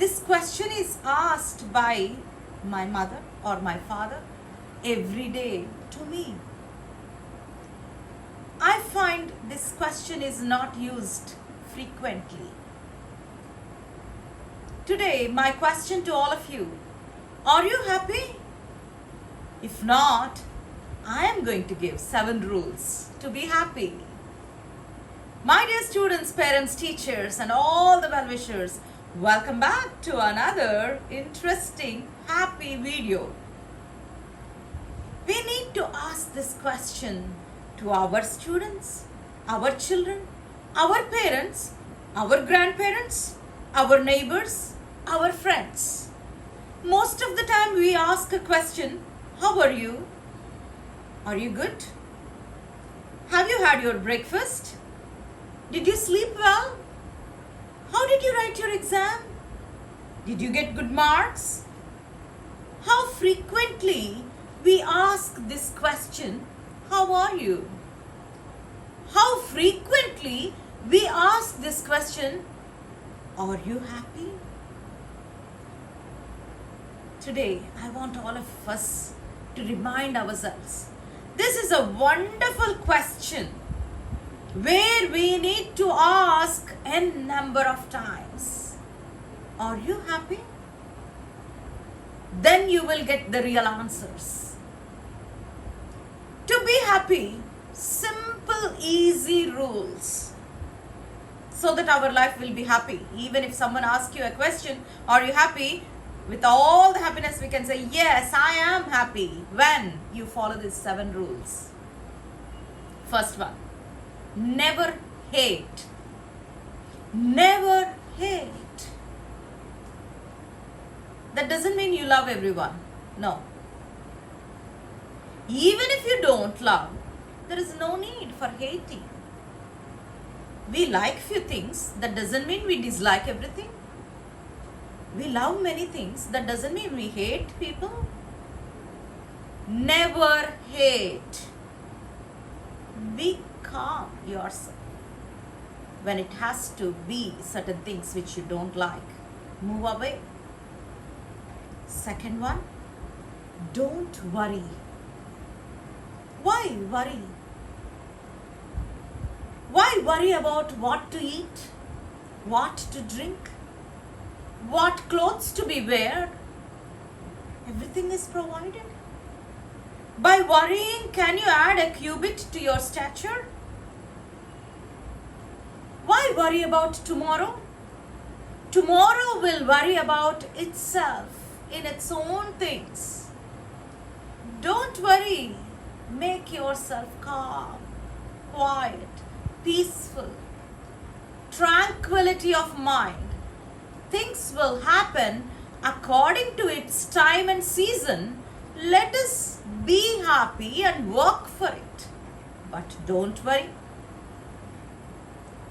this question is asked by my mother or my father every day to me. I find this question is not used frequently. Today, my question to all of you, are you happy? If not, I am going to give 7 rules to be happy. My dear students, parents, teachers, and all the well-wishers, welcome back to another interesting, happy video. We need to ask this question to our students, our children, our parents, our grandparents, our neighbors, our friends. Most of the time we ask a question, how are you? Are you good? Have you had your breakfast? Did you sleep well? How did you write your exam? Did you get good marks? How frequently we ask this question, how are you? How frequently we ask this question, are you happy? Today, I want all of us to remind ourselves, this is a wonderful question where we need to ask n number of times, are you happy? Then you will get the real answers. To be happy, simple, easy rules so that our life will be happy. Even if someone asks you a question, are you happy? With all the happiness, we can say, yes, I am happy when you follow these 7 rules. First one, never hate. Never hate. That doesn't mean you love everyone. No. Even if you don't love, there is no need for hating. We like few things, that doesn't mean we dislike everything. We love many things, that doesn't mean we hate people. Never hate. Be calm yourself. When it has to be certain things which you don't like, move away. Second one, don't worry. Why worry? Why worry about what to eat, what to drink, what clothes to be wear? Everything is provided. By worrying, can you add a cubit to your stature? Why worry about tomorrow? Tomorrow will worry about itself in its own things. Don't worry. Make yourself calm, quiet, peaceful, tranquility of mind. Things will happen according to its time and season. Let us be happy and work for it. But don't worry.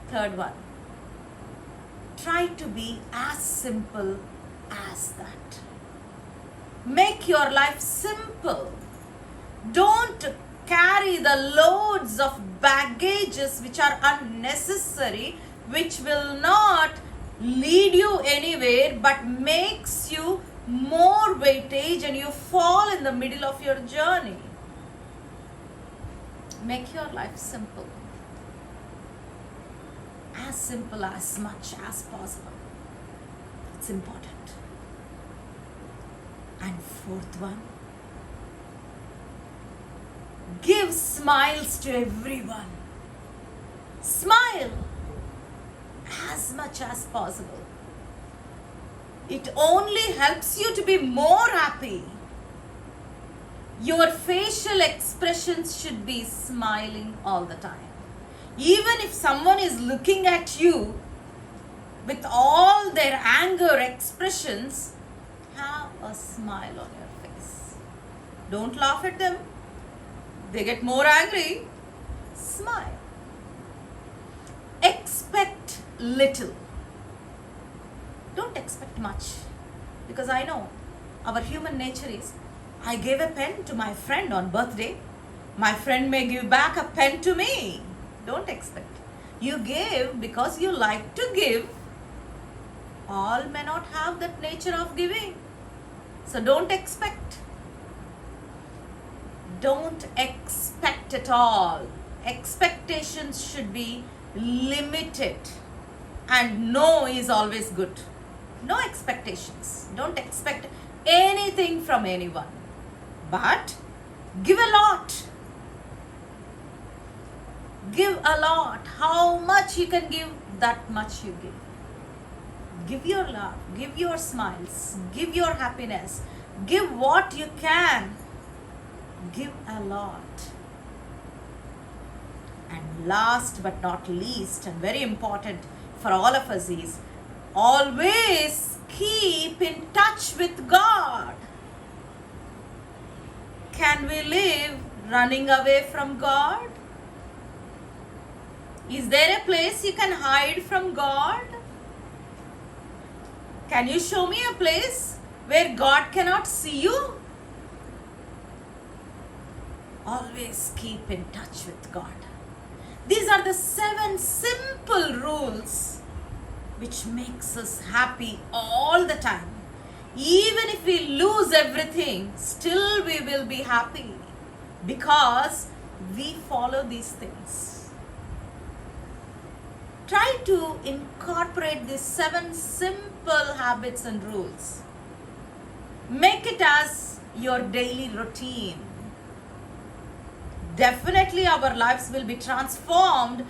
Third one, try to be as simple as that. Make your life simple. Don't carry the loads of baggages which are unnecessary, which will not lead you anywhere but makes you more weightage and you fall in the middle of your journey. Make your life simple. As much as possible. It's important. And fourth one, give smiles to everyone. Smile as much as possible. It only helps you to be more happy. Your facial expressions should be smiling all the time. Even if someone is looking at you with all their anger expressions, have a smile on your face. Don't laugh at them. They get more angry. Smile. Expect little. Don't expect much. Because I know our human nature is, I gave a pen to my friend on birthday. My friend may give back a pen to me. Don't expect. You gave because you like to give. All may not have that nature of giving. So don't expect. Don't expect at all. Expectations should be limited. And no is always good. No expectations. Don't expect anything from anyone. But give a lot. Give a lot. How much you can give, that much you give. Give your love. Give your smiles. Give your happiness. Give what you can. Give a lot. And last but not least, and very important for all of us, is always keep in touch with God. Can we live running away from God? Is there a place you can hide from God? Can you show me a place where God cannot see you? Always keep in touch with God. These are the 7 simple rules which makes us happy all the time. Even if we lose everything, still we will be happy because we follow these things. Try to incorporate these 7 simple habits and rules. Make it as your daily routine. Definitely our lives will be transformed.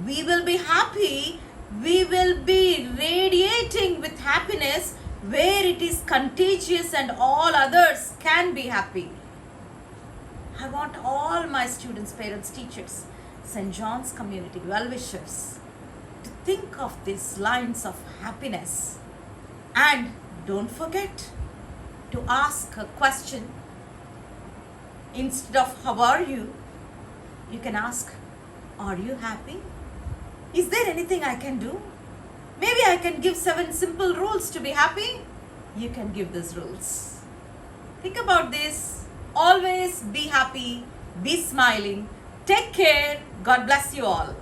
We will be happy. We will be radiating with happiness where it is contagious and all others can be happy. I want all my students, parents, teachers, St. John's community, well-wishers to think of these lines of happiness. And don't forget to ask a question. Instead of how are you, you can ask, are you happy? Is there anything I can do? Maybe I can give 7 simple rules to be happy. You can give these rules. Think about this. Always be happy, be smiling. Take care. God bless you all.